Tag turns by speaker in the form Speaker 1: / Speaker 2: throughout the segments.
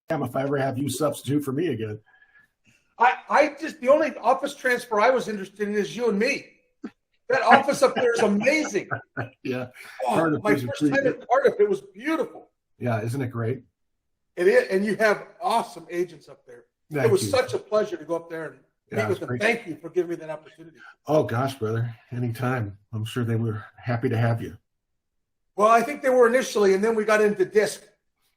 Speaker 1: if I ever have you substitute for me again.
Speaker 2: I just, the only office transfer I was interested in is you and me. That office up there is amazing.
Speaker 1: Yeah.
Speaker 2: Oh, my first time at Cardiff, it was beautiful.
Speaker 1: Yeah, isn't it great?
Speaker 2: It is, and you have awesome agents up there. It was such a pleasure to go up there and meet with them.
Speaker 1: Great.
Speaker 2: Thank you for giving me that opportunity.
Speaker 1: Oh, gosh, brother. Anytime. I'm sure they were happy to have you.
Speaker 2: Well, I think they were initially, and then we got into disc.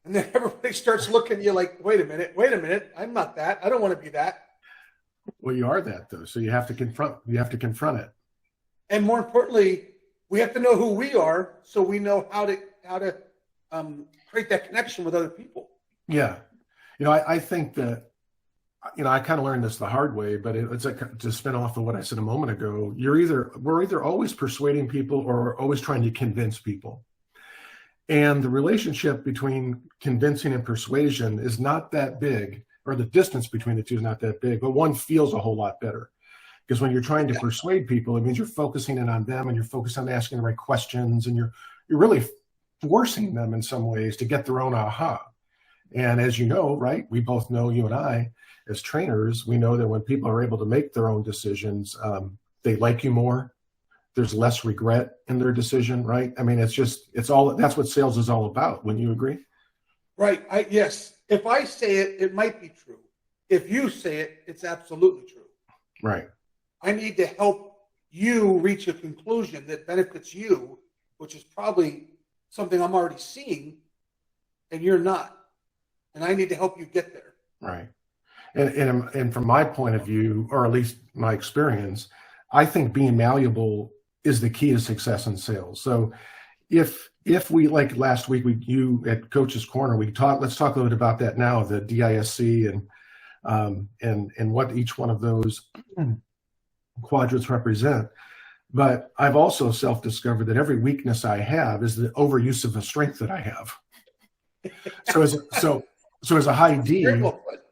Speaker 2: And then everybody starts looking at you like, wait a minute. I'm not that. I don't want to be that.
Speaker 1: Well, you are that, though. So you have to confront it.
Speaker 2: And more importantly, we have to know who we are so we know how to create that connection with other people.
Speaker 1: Yeah. I think that, I kind of learned this the hard way, but it's like to spin off of what I said a moment ago. We're either always persuading people or always trying to convince people. And the relationship between convincing and persuasion is not that big, or the distance between the two is not that big, but one feels a whole lot better. Because when you're trying to persuade people, it means you're focusing in on them and you're focused on asking the right questions, and you're really forcing them in some ways to get their own aha. And as you know, right, we both know, you and I, as trainers, we know that when people are able to make their own decisions, they like you more. There's less regret in their decision, right? I mean, that's what sales is all about. Wouldn't you agree?
Speaker 2: Right. Yes. If I say it, it might be true. If you say it, it's absolutely true.
Speaker 1: Right.
Speaker 2: I need to help you reach a conclusion that benefits you, which is probably something I'm already seeing, and you're not. And I need to help you get there.
Speaker 1: Right. And from my point of view, or at least my experience, I think being malleable is the key to success in sales. So if we, like last week, you at Coach's Corner, let's talk a little bit about that now, the DISC and what each one of those quadrants represent. But I've also self-discovered that every weakness I have is the overuse of the strength that I have. So as a high D,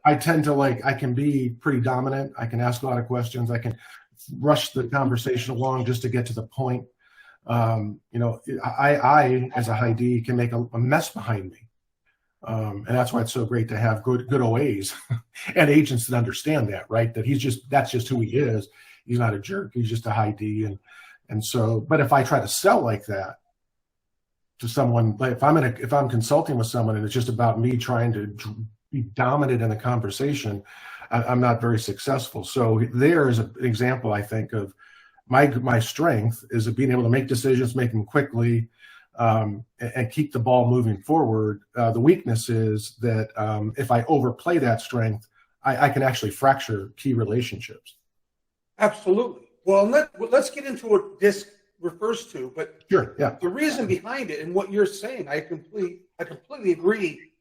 Speaker 1: I tend to I can be pretty dominant. I can ask a lot of questions. I can rush the conversation along just to get to the point. I as a high D can make a mess behind me. And that's why it's so great to have good OAs and agents that understand that, right? That that's just who he is. He's not a jerk. He's just a high D. And so, but if I try to sell like that to someone, like if I'm consulting with someone and it's just about me trying to be dominant in the conversation, I'm not very successful. So there is an example, I think, of my strength is of being able to make decisions, make them quickly, and keep the ball moving forward. The weakness is that if I overplay that strength, I can actually fracture key relationships.
Speaker 2: Absolutely. Well, let's get into what DISC refers to. But
Speaker 1: sure, yeah.
Speaker 2: The reason behind it and what you're saying, I completely agree.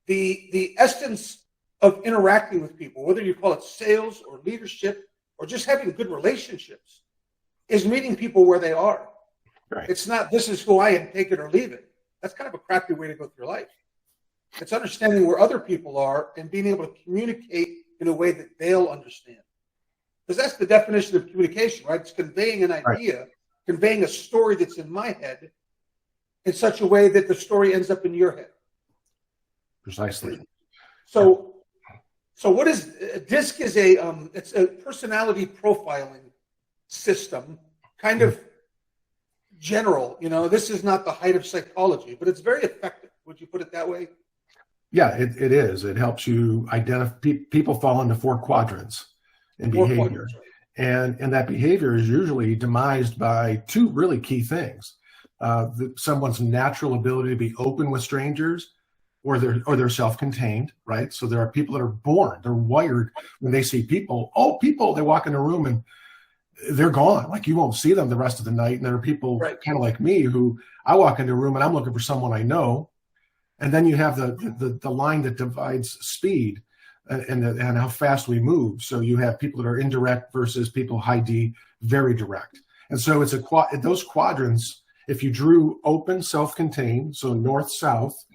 Speaker 2: The essence of interacting with people, whether you call it sales or leadership or just having good relationships, is meeting people where they are.
Speaker 1: Right.
Speaker 2: It's not, this is who I am, take it or leave it. That's kind of a crappy way to go through life. It's understanding where other people are and being able to communicate in a way that they'll understand. Because that's the definition of communication, right? It's conveying an idea, right. Conveying a story that's in my head in such a way that the story ends up in your head.
Speaker 1: Precisely.
Speaker 2: So what is DISC? Is it's a personality profiling system, kind of general. This is not the height of psychology, but it's very effective. Would you put it that way?
Speaker 1: Yeah, it is. It helps you identify. People fall into 4 quadrants in behavior, right. and that behavior is usually demised by 2 really key things: someone's natural ability to be open with strangers, or they're self-contained, right? So there are people that are born, they're wired when they see people. They walk in a room and they're gone. Like you won't see them the rest of the night. And there are people right. kind of like me who I walk into a room and I'm looking for someone I know. And then you have the line that divides speed and how fast we move. So you have people that are indirect versus people high D, very direct. And so it's those quadrants, if you drew open, self-contained, so north, south,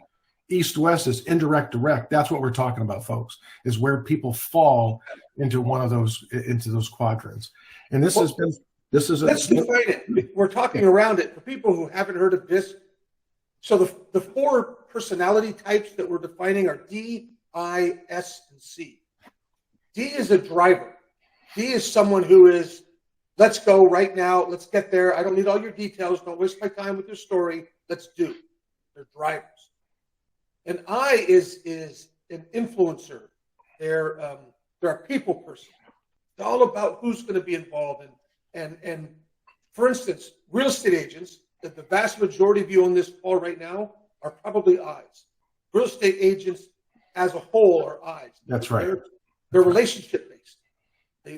Speaker 1: east-west is indirect, direct. That's what we're talking about, folks, is where people fall into those quadrants. And let's define
Speaker 2: it. We're talking around it for people who haven't heard of DISC. So the 4 personality types that we're defining are D, I, S, and C. D is a driver. D is someone who is, let's go right now. Let's get there. I don't need all your details. Don't waste my time with your story. Let's do. They're drivers. And I is an influencer. They're a people person. It's all about who's going to be involved. And for instance, real estate agents, the vast majority of you on this call right now are probably I's. Real estate agents as a whole are I's.
Speaker 1: That's right.
Speaker 2: They're relationship based.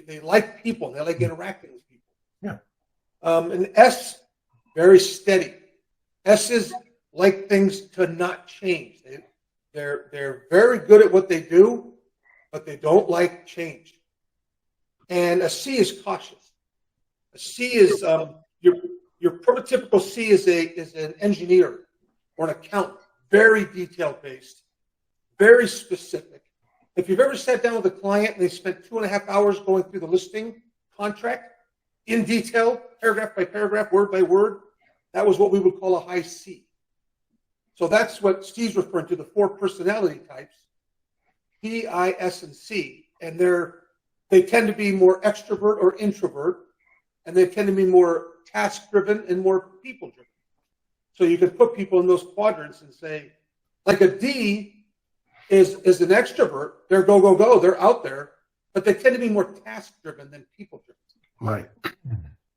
Speaker 2: They like people. They like interacting with people.
Speaker 1: Yeah.
Speaker 2: And S, very steady. S's like things to not change. They're very good at what they do, but they don't like change. And a C is cautious. A C is your prototypical C is an engineer or an accountant, very detail based, very specific. If you've ever sat down with a client and they spent 2.5 hours going through the listing contract in detail, paragraph by paragraph, word by word, that was what we would call a high C. So that's what Steve's referring to, the 4 personality types, P, I, S, and C. And they tend to be more extrovert or introvert, and they tend to be more task-driven and more people-driven. So you can put people in those quadrants and say, like a D is an extrovert. They're go, go, go. They're out there, but they tend to be more task-driven than people-driven.
Speaker 1: Right.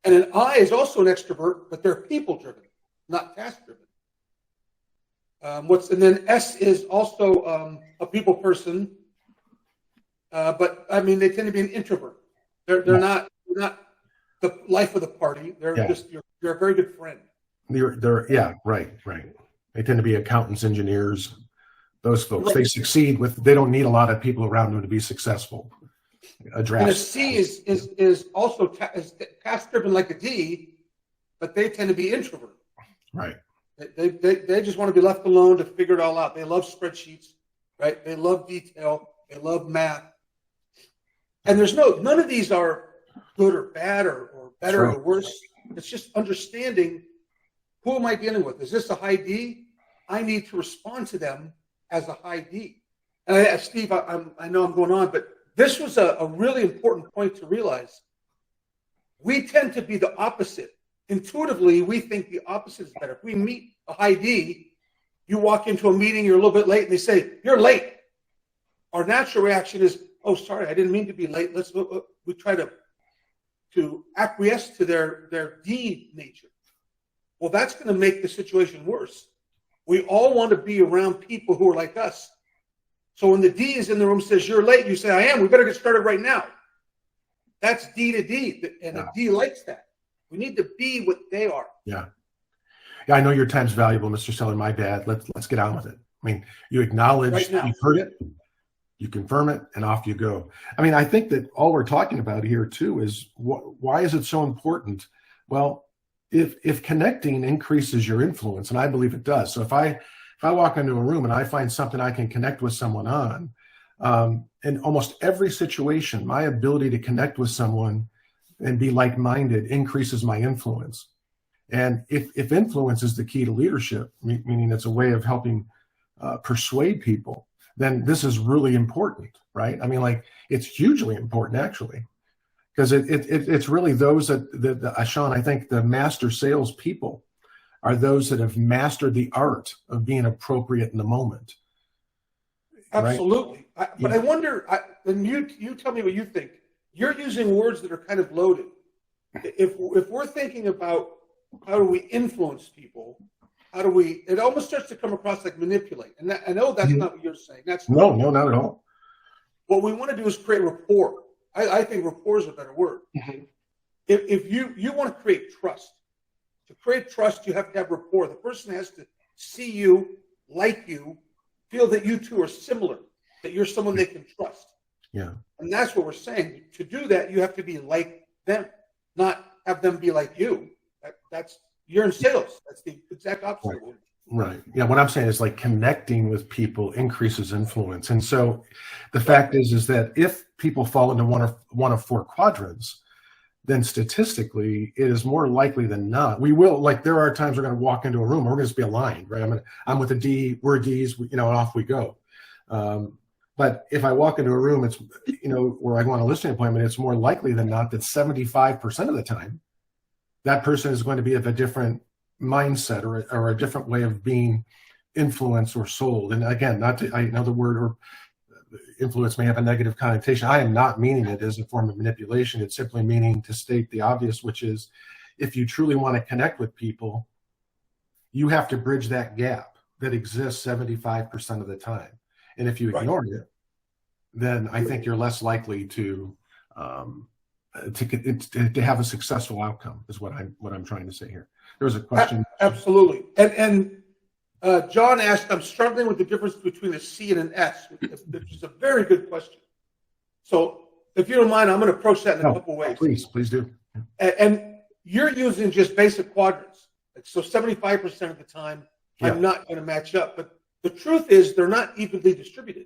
Speaker 2: And an I is also an extrovert, but they're people-driven, not task-driven. And then S is also a people person, but I mean they tend to be an introvert. They're not the life of the party. They're just you're a very good friend.
Speaker 1: They're right. They tend to be accountants, engineers, those folks.
Speaker 2: Right.
Speaker 1: They succeed they don't need a lot of people around them to be successul.
Speaker 2: And a C is also task driven like a D, but they tend to be introvert.
Speaker 1: Right.
Speaker 2: They just want to be left alone to figure it all out. They love spreadsheets, right? They love detail. They love math. And none of these are good or bad or better or worse. It's just understanding, who am I dealing with? Is this a high D? I need to respond to them as a high D. And Steve, I know I'm going on, but this was a really important point to realize. We tend to be the opposite. Intuitively, we think the opposite is better. If we meet a high D, you walk into a meeting, you're a little bit late, and they say, you're late. Our natural reaction is, oh, sorry, I didn't mean to be late. We try to acquiesce to their D nature. Well, that's going to make the situation worse. We all want to be around people who are like us. So when the D is in the room and says, you're late, you say, I am. We better get started right now. That's D to D, and a D likes that. We need to be what they are. Yeah,
Speaker 1: I know your time's valuable, Mr. Seller. My bad. Let's get on with it. I mean, you acknowledge you've heard it, you confirm it, and off you go. I mean, I think that all we're talking about here too is why is it so important? Well, if connecting increases your influence, and I believe it does. So if I walk into a room and I find something I can connect with someone on, in almost every situation, my ability to connect with someone and be like-minded increases my influence. And if influence is the key to leadership, meaning it's a way of helping persuade people, then this is really important, right? I mean, like, it's hugely important, actually, because it's really those that Sean, I think the master salespeople are those that have mastered the art of being appropriate in the moment.
Speaker 2: Absolutely. Right? But I wonder, and you tell me what you think. You're using words that are kind of loaded. If we're thinking about how do we influence people, it almost starts to come across like manipulate. And I know that's not what you're saying.
Speaker 1: No, not at all.
Speaker 2: What we want to do is create rapport. I think rapport is a better word. Mm-hmm. If you want to create trust, to create trust, you have to have rapport. The person has to see you, like you, feel that you two are similar, that you're someone they can trust.
Speaker 1: Yeah.
Speaker 2: And that's what we're saying. To do that, you have to be like them, not have them be like you. You're in sales. That's the exact opposite.
Speaker 1: Right. Yeah. What I'm saying is, like, connecting with people increases influence. And so the fact is that if people fall into one of 4 quadrants, then statistically it is more likely than not. We will, like, there are times we're going to walk into a room, we're going to be aligned, right? I'm with a D, we're Ds, and off we go. But But if I walk into a room, it's, where I go on a listening appointment, it's more likely than not that 75% of the time, that person is going to be of a different mindset or a different way of being influenced or sold. And again, I know the word or influence may have a negative connotation. I am not meaning it as a form of manipulation. It's simply meaning to state the obvious, which is if you truly want to connect with people, you have to bridge that gap that exists 75% of the time. And if you ignore it, then I think you're less likely to have a successful outcome. Is what I'm trying to say here. There was a question.
Speaker 2: Absolutely, and John asked, "I'm struggling with the difference between a C and an S," which is a very good question. So, if you don't mind, I'm going to approach that in a couple ways.
Speaker 1: Please do.
Speaker 2: And you're using just basic quadrants. So 75% of the time, I'm not going to match up. But the truth is they're not evenly distributed.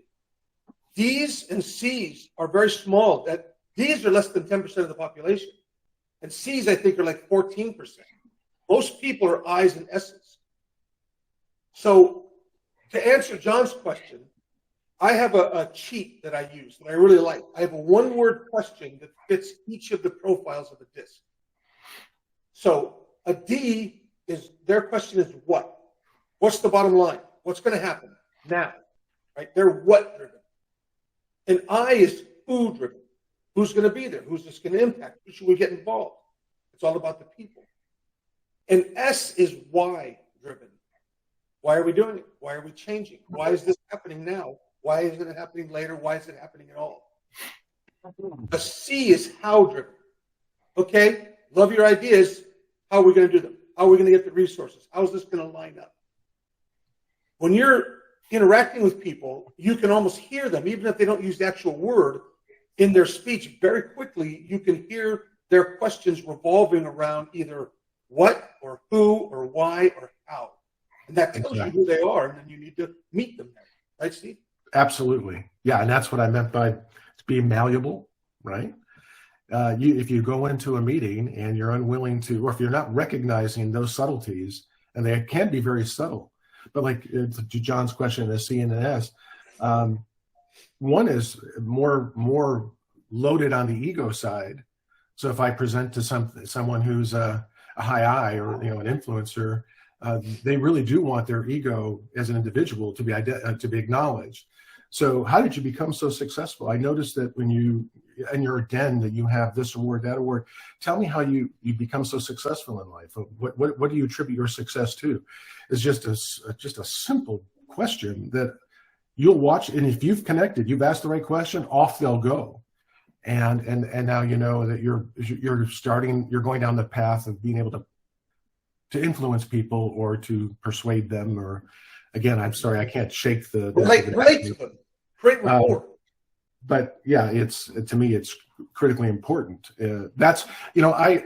Speaker 2: D's and C's are very small. D's are less than 10% of the population. And C's, I think, are like 14%. Most people are I's and S's. So to answer John's question, I have a cheat that I use that I really like. I have a one-word question that fits each of the profiles of a disc. So a D their question is what? What's the bottom line? What's going to happen now? Right? They're what driven. And I is who driven. Who's going to be there? Who's this going to impact? Who should we get involved? It's all about the people. And S is why driven. Why are we doing it? Why are we changing? Why is this happening now? Why isn't it happening later? Why is it happening at all? A C is how driven. Okay, love your ideas. How are we going to do them? How are we going to get the resources? How is this going to line up? When you're interacting with people, you can almost hear them, even if they don't use the actual word in their speech. Very quickly, you can hear their questions revolving around either what or who or why or how. And that tells you who they are, and then you need to meet them there. Right, Steve?
Speaker 1: Absolutely. Yeah, and that's what I meant by being malleable, right? If you go into a meeting and you're unwilling to, or if you're not recognizing those subtleties, and they can be very subtle, but like to John's question, the C and the S, one is more loaded on the ego side. So if I present to someone who's a high I or an influencer, they really do want their ego as an individual to be acknowledged. So how did you become so successful? I noticed that when you in your den that you have this award, that award. Tell me how you become so successful in life. What do you attribute your success to? It's just a simple question that you'll watch, and if you've connected, you've asked the right question, off they'll go. And now you know that you're going down the path of being able to influence people or to persuade them, or again, I'm sorry, I can't shake the
Speaker 2: relate to them. Great rapport.
Speaker 1: But yeah, to me, it's critically important. That's, I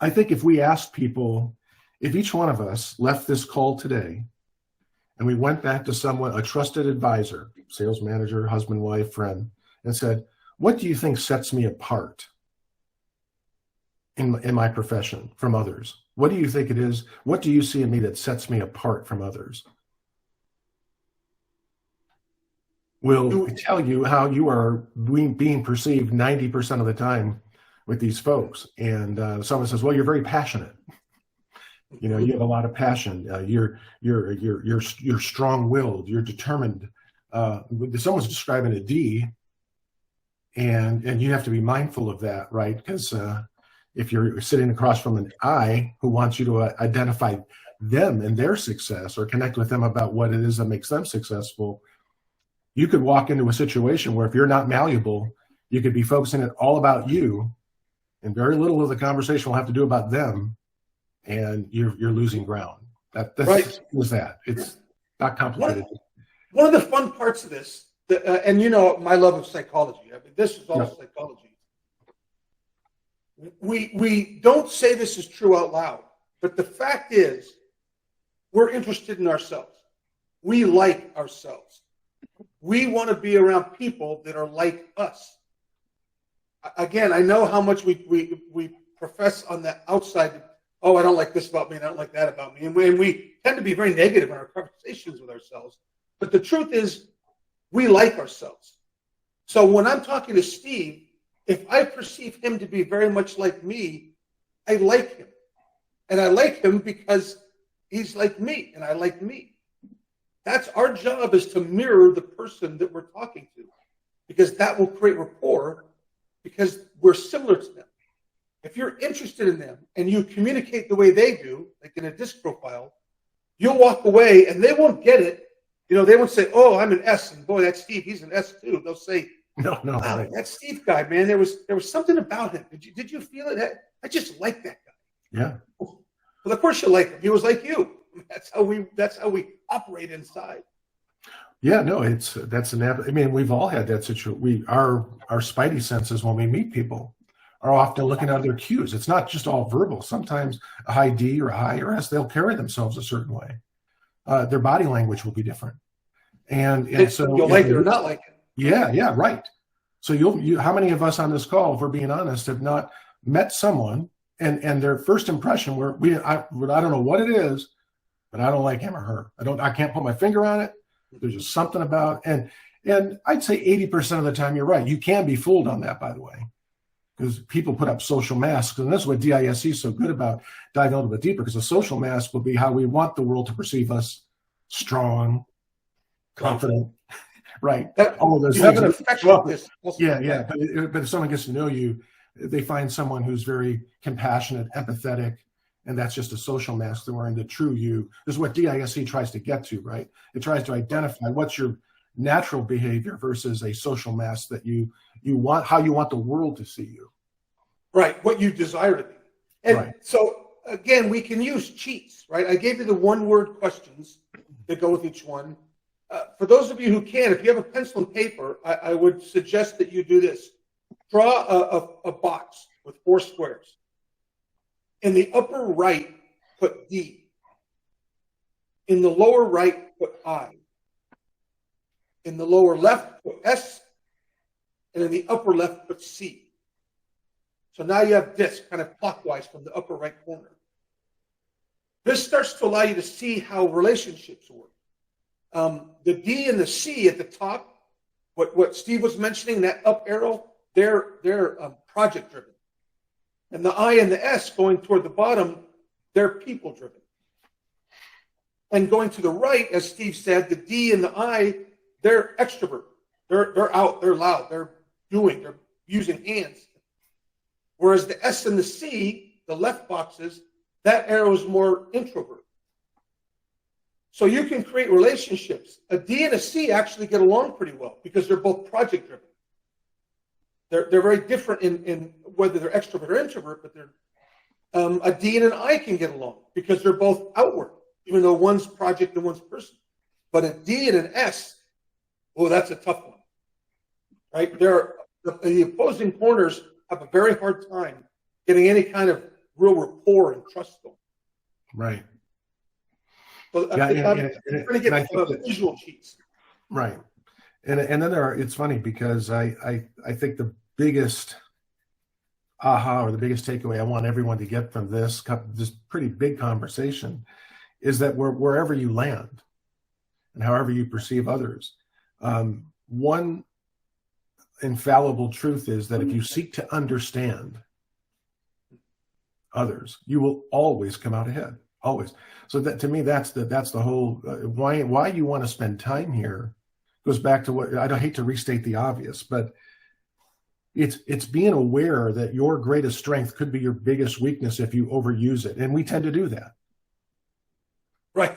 Speaker 1: think if we asked people, if each one of us left this call today and we went back to someone, a trusted advisor, sales manager, husband, wife, friend, and said, what do you think sets me apart in my profession from others? What do you think it is? What do you see in me that sets me apart from others? Will tell you how you are being perceived 90% of the time with these folks. And someone says, well, you're very passionate. You have a lot of passion. You're strong-willed. You're determined. Someone's describing a D, and you have to be mindful of that, right? Because if you're sitting across from an I who wants you to identify them and their success or connect with them about what it is that makes them successful, you could walk into a situation where if you're not malleable, you could be focusing it all about you, and very little of the conversation will have to do about them, and you're losing ground. That's right. It's not complicated.
Speaker 2: One of the fun parts of this, and my love of psychology. I mean, this is all psychology. We don't say this is true out loud, but the fact is, we're interested in ourselves. We like ourselves. We want to be around people that are like us. Again, I know how much we profess on the outside. Oh, I don't like this about me, and I don't like that about me. And we tend to be very negative in our conversations with ourselves. But the truth is, we like ourselves. So when I'm talking to Steve, if I perceive him to be very much like me, I like him. And I like him because he's like me and I like me. That's our job, is to mirror the person that we're talking to, because that will create rapport, because we're similar to them. If you're interested in them and you communicate the way they do, like in a disc profile, you'll walk away and they won't get it. You know, they won't say, "Oh, I'm an S, and boy, that's Steve. He's an S too." They'll say,
Speaker 1: No,
Speaker 2: "Wow,
Speaker 1: right.
Speaker 2: that Steve guy, man. There was something about him. Did you feel it? I just like that guy."
Speaker 1: Yeah.
Speaker 2: Well, of course you like him. He was like you. That's how we operate inside.
Speaker 1: Yeah, no, I mean, we've all had that situation. Our spidey senses when we meet people are often looking at their cues. It's not just all verbal. Sometimes a high D or a high or S, they'll carry themselves a certain way. Their body language will be different. And so
Speaker 2: you'll like it or not like it.
Speaker 1: Yeah, right. So how many of us on this call, if we're being honest, have not met someone and their first impression I don't know what it is, but I don't like him or her. I can't put my finger on it. There's just something about, and I'd say 80% of the time you're right. You can be fooled on that, by the way, because people put up social masks, and this is what DISC is so good about, diving a little bit deeper, because a social mask will be how we want the world to perceive us: strong, confident, right? All of those
Speaker 2: you
Speaker 1: things.
Speaker 2: have an affection with this.
Speaker 1: Yeah. But if someone gets to know you, they find someone who's very compassionate, empathetic, and that's just a social mask they're wearing. The true you. This is what DISC tries to get to, right? It tries to identify what's your natural behavior versus a social mask that you want, how you want the world to see you.
Speaker 2: Right, what you desire to be. And
Speaker 1: right.
Speaker 2: So again, we can use cheats, right? I gave you the one-word questions that go with each one. For those of you who can, if you have a pencil and paper, I would suggest that you do this. Draw a box with 4 squares. In the upper right, put D. In the lower right, put I. In the lower left, put S. And in the upper left, put C. So now you have disc kind of clockwise from the upper right corner. This starts to allow you to see how relationships work. The D and the C at the top, what Steve was mentioning, that up arrow, they're project driven. And the I and the S going toward the bottom, they're people driven. And going to the right, as Steve said, the D and the I, they're extrovert. They're out, they're loud, they're using hands. Whereas the S and the C, the left boxes, that arrow is more introvert. So you can create relationships. A D and a C actually get along pretty well because they're both project driven. They're very different in whether they're extrovert or introvert, but a D and an I can get along because they're both outward, even though one's project and one's person. But a D and an S, well, that's a tough one, right? The opposing corners have a very hard time getting any kind of real rapport and trust going.
Speaker 1: Right.
Speaker 2: So I'm trying to get visual cheats.
Speaker 1: Right. And then it's funny because I think the biggest aha or the biggest takeaway I want everyone to get from this pretty big conversation is that wherever you land and however you perceive others, one infallible truth is that if you seek to understand others, you will always come out ahead. Always. So that, to me, that's the whole why you want to spend time here goes back to what I don't hate to restate the obvious, but it's being aware that your greatest strength could be your biggest weakness if you overuse it, and we tend to do that.
Speaker 2: Right.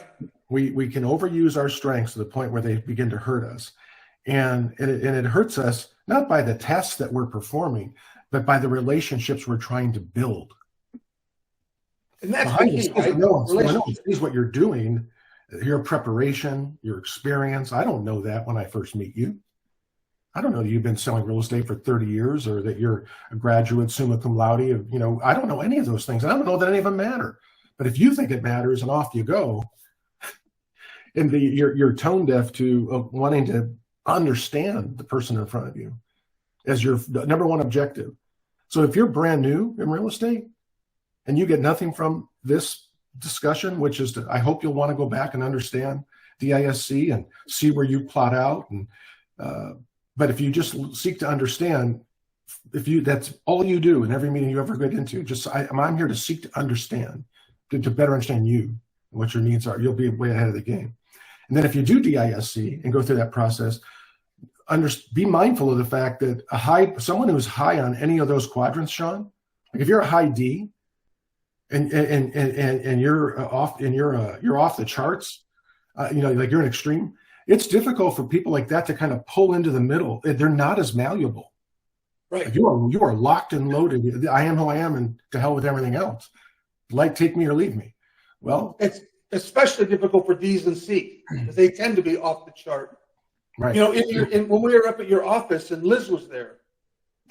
Speaker 1: We can overuse our strengths to the point where they begin to hurt us, and it hurts us not by the tests that we're performing, but by the relationships we're trying to build.
Speaker 2: And that's the key, right?
Speaker 1: No one sees what you're doing, your preparation, your experience. I don't know that when I first meet you. I don't know that you've been selling real estate for 30 years or that you're a graduate summa cum laude. I don't know any of those things. I don't know that any of them matter. But if you think it matters and off you go, and you're tone deaf to wanting to understand the person in front of you as your number one objective. So if you're brand new in real estate and you get nothing from this discussion, which is I hope you'll want to go back and understand DISC and see where you plot out and But if you just seek to understand, that's all you do in every meeting you ever get into. I'm here to seek to understand, to better understand you and what your needs are. You'll be way ahead of the game. And then if you do DISC and go through that process, be mindful of the fact that someone who's high on any of those quadrants, Sean, like if you're a high D and you're off the charts, like you're an extreme, it's difficult for people like that to kind of pull into the middle. They're not as malleable.
Speaker 2: Right.
Speaker 1: Like you are locked and loaded. I am who I am, and to hell with everything else. Like, take me or leave me. Well,
Speaker 2: it's especially difficult for D's and C's because they tend to be off the chart.
Speaker 1: Right.
Speaker 2: When we were up at your office and Liz was there,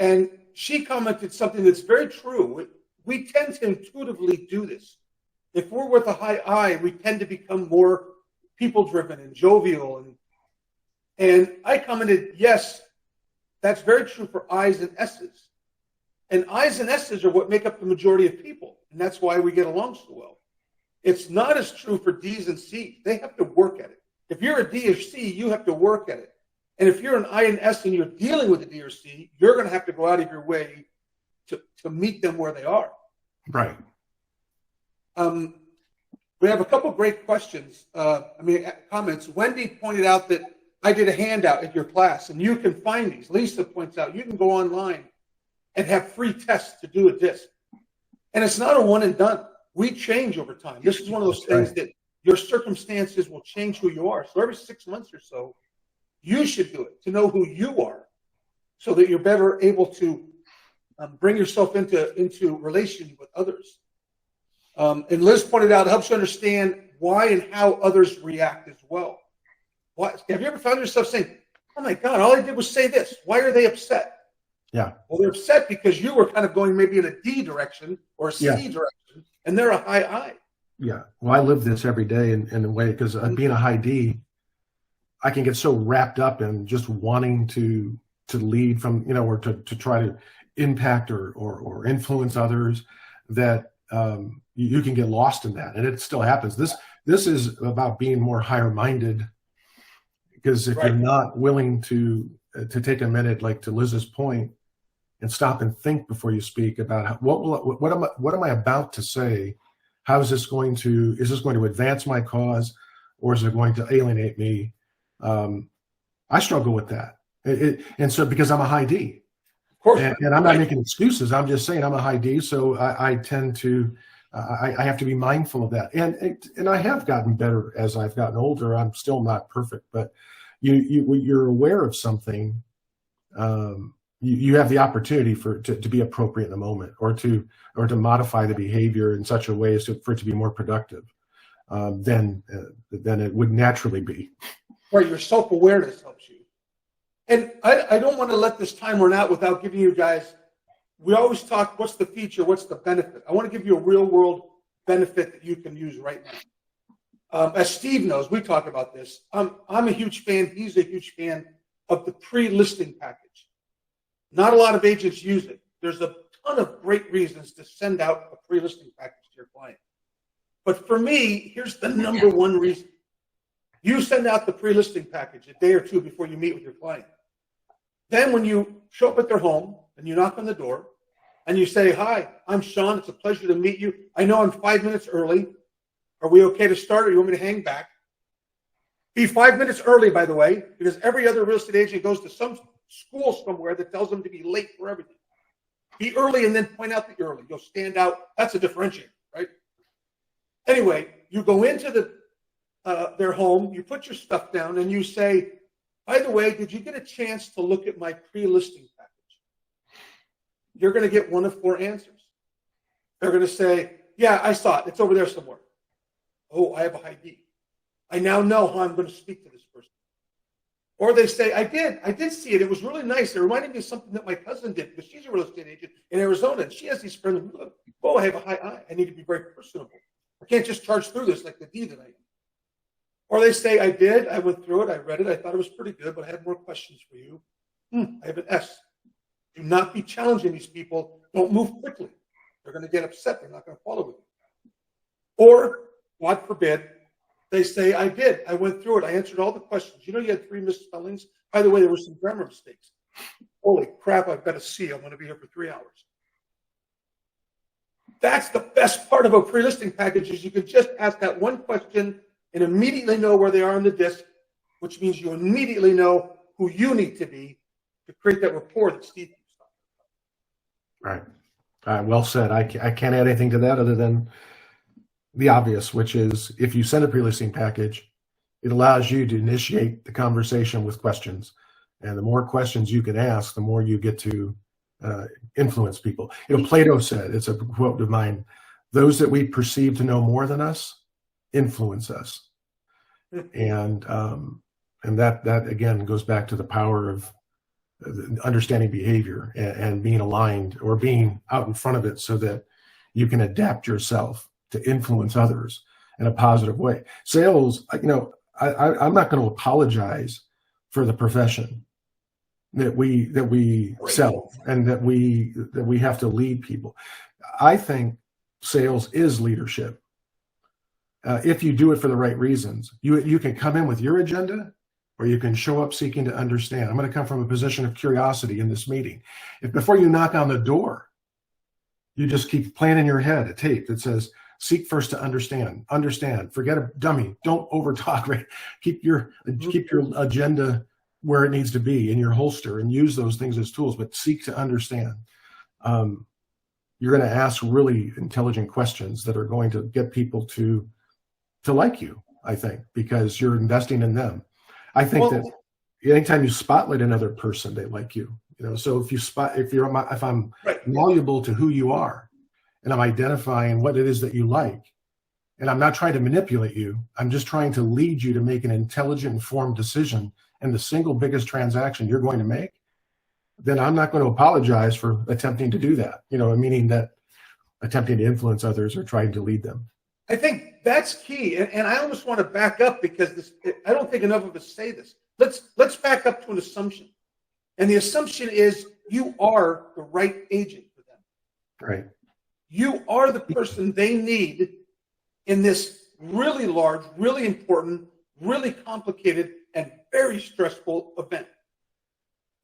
Speaker 2: and she commented something that's very true. We tend to intuitively do this. If we're with a high I, we tend to become more people-driven and jovial. And I commented, yes, that's very true for I's and S's. And I's and S's are what make up the majority of people. And that's why we get along so well. It's not as true for D's and C's. They have to work at it. If you're a D or C, you have to work at it. And if you're an I and S and you're dealing with a D or C, you're going to have to go out of your way to meet them where they are.
Speaker 1: Right.
Speaker 2: We have a couple great questions. Comments. Wendy pointed out that I did a handout at your class, and you can find these. Lisa points out you can go online and have free tests to do a DISC. And it's not a one and done. We change over time. This is one of those things that your circumstances will change who you are. So every 6 months or so, you should do it to know who you are so that you're better able to bring yourself into relation with others. And Liz pointed out it helps you understand why and how others react as well. Have you ever found yourself saying, oh my God, all I did was say this. Why are they upset?
Speaker 1: Yeah.
Speaker 2: Well, they're upset because you were kind of going maybe in a D direction or a C direction, and they're a high I.
Speaker 1: Yeah. Well, I live this every day in a way because being a high D, I can get so wrapped up in just wanting to lead from, or to try to impact or influence others that you can get lost in that. And it still happens. This is about being more higher minded, because if you're not willing to take a minute, like to Liz's point, and stop and think before you speak about what am I about to say? How is this going to advance my cause, or is it going to alienate me? I struggle with that. And so, because I'm a high D,
Speaker 2: of course,
Speaker 1: and I'm not making excuses. I'm just saying I'm a high D. So I tend to, I have to be mindful of that. And I have gotten better as I've gotten older. I'm still not perfect, but you're aware of something. You have the opportunity to be appropriate in the moment, or to modify the behavior in such a way as for it to be more productive than it would naturally be.
Speaker 2: Right, your self-awareness helps you. And I don't want to let this time run out without giving you guys, we always talk, what's the feature, what's the benefit? I want to give you a real-world benefit that you can use right now. As Steve knows, we talk about this. I'm a huge fan, he's a huge fan of the pre-listing package. Not a lot of agents use it. There's a ton of great reasons to send out a pre-listing package to your client. But for me, here's the number one reason. You send out the pre-listing package a day or two before you meet with your client. Then when you show up at their home and you knock on the door and you say, hi, I'm Sean. It's a pleasure to meet you. I know I'm 5 minutes early. Are we okay to start, or you want me to hang back? Be 5 minutes early, by the way, because every other real estate agent goes to some school somewhere that tells them to be late for everything. Be early and then point out that you're early. You'll stand out. That's a differentiator, right? Anyway, you go into their home, you put your stuff down, and you say, by the way, did you get a chance to look at my pre-listing package? You're going to get one of 4 answers. They're going to say, yeah, I saw it. It's over there somewhere. Oh, I have a high D. I now know how I'm going to speak to this person. Or they say, I did see it. It was really nice. It reminded me of something that my cousin did, because she's a real estate agent in Arizona, and she has these friends. Oh, I have a high I. I need to be very personable. I can't just charge through this like the D that I am. Or they say, I went through it, I read it, I thought it was pretty good, but I have more questions for you. I have an S. Do not be challenging these people. Don't move quickly. They're going to get upset. They're not going to follow with you. Or, God forbid, They say, I did. I went through it. I answered all the questions. You know, you had 3 misspellings. By the way, there were some grammar mistakes. Holy crap, I've got a C. I'm going to be here for 3 hours. That's the best part of a pre-listing package is you can just ask that one question and immediately know where they are on the disc, which means you immediately know who you need to be to create that rapport that Steve was talking
Speaker 1: about. Right. Well said. I can't add anything to that other than the obvious, which is if you send a pre-listing package, it allows you to initiate the conversation with questions. And the more questions you can ask, the more you get to influence people. You know, Plato said, it's a quote of mine, those that we perceive to know more than us influence us. And that again goes back to the power of understanding behavior and being aligned or being out in front of it so that you can adapt yourself to influence others in a positive way. Sales, you know, I'm not going to apologize for the profession that we sell and that we have to lead people. I think sales is leadership. If you do it for the right reasons, you can come in with your agenda, or you can show up seeking to understand. I'm going to come from a position of curiosity in this meeting. If before you knock on the door, you just keep playing in your head a tape that says, seek first to understand, forget a dummy, don't over talk, right? Keep your agenda where it needs to be in your holster and use those things as tools, but seek to understand. You're going to ask really intelligent questions that are going to get people to like you, I think, because you're investing in them. I think that anytime you spotlight another person, they like you. You know, so if I'm malleable to who you are, and I'm identifying what it is that you like, and I'm not trying to manipulate you, I'm just trying to lead you to make an intelligent, informed decision, and the single biggest transaction you're going to make, then I'm not going to apologize for attempting to do that. You know, meaning that attempting to influence others or trying to lead them.
Speaker 2: I think that's key, and I almost want to back up because I don't think enough of us say this. Let's back up to an assumption, and the assumption is you are the right agent for them.
Speaker 1: Right.
Speaker 2: You are the person they need in this really large, really important, really complicated, and very stressful event.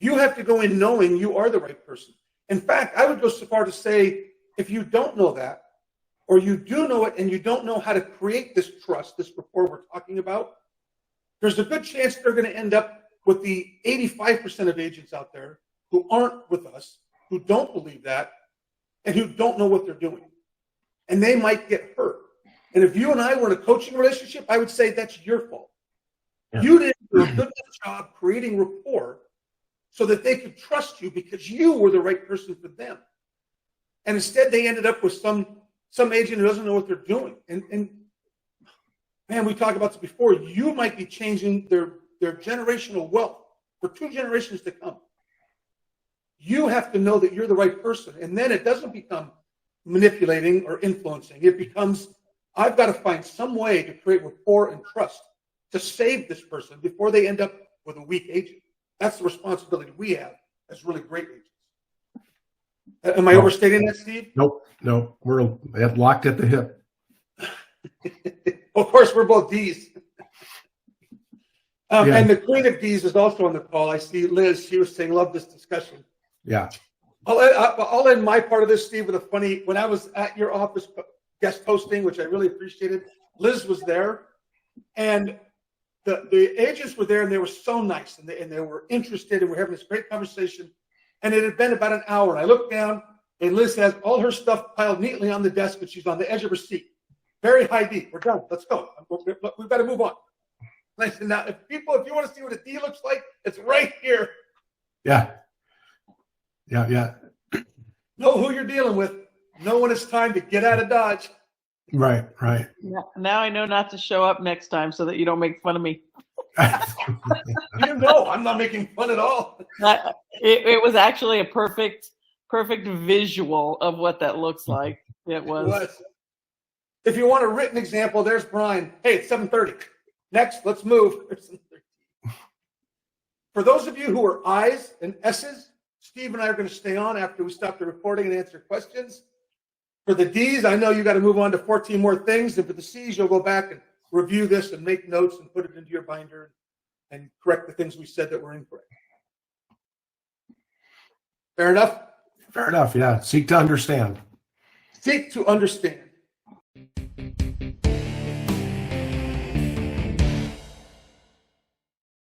Speaker 2: You have to go in knowing you are the right person. In fact, I would go so far to say, if you don't know that, or you do know it and you don't know how to create this trust, this rapport we're talking about, there's a good chance they're going to end up with the 85% of agents out there who aren't with us, who don't believe that, and who don't know what they're doing. And they might get hurt. And if you and I were in a coaching relationship, I would say that's your fault. Yeah. You didn't do a good enough job creating rapport so that they could trust you because you were the right person for them. And instead, they ended up with some agent who doesn't know what they're doing. And man, we talked about this before. You might be changing their generational wealth for 2 generations to come. You have to know that you're the right person. And then it doesn't become manipulating or influencing. It becomes, I've got to find some way to create rapport and trust to save this person before they end up with a weak agent. That's the responsibility we have as really great agents. Am I overstating that, Steve?
Speaker 1: Nope. We're locked at the hip.
Speaker 2: Of course, we're both D's. And the queen of D's is also on the call. I see Liz. She was saying, love this discussion.
Speaker 1: Yeah.
Speaker 2: I'll end my part of this, Steve, with a funny, when I was at your office guest hosting, which I really appreciated, Liz was there. And the agents were there, and they were so nice, and they were interested, and we're having this great conversation. And it had been about an hour. And I looked down, and Liz has all her stuff piled neatly on the desk, and she's on the edge of her seat. Very high D. We're done. Let's go. We've got to move on. And I said, now, if you want to see what a D looks like, it's right here.
Speaker 1: Yeah.
Speaker 2: Know who you're dealing with. Know when it's time to get out of Dodge.
Speaker 1: Right.
Speaker 3: Now I know not to show up next time so that you don't make fun of me.
Speaker 2: You know, I'm not making fun at all.
Speaker 3: It was actually a perfect visual of what that looks like. It was.
Speaker 2: If you want a written example, there's Brian. Hey, it's 7:30. Next, let's move. For those of you who are I's and S's, Steve and I are going to stay on after we stop the recording and answer questions. For the D's, I know you got to move on to 14 more things. And for the C's, you'll go back and review this and make notes and put it into your binder and correct the things we said that were incorrect. Fair enough?
Speaker 1: Fair enough. Yeah. Seek to understand.
Speaker 2: Seek to understand.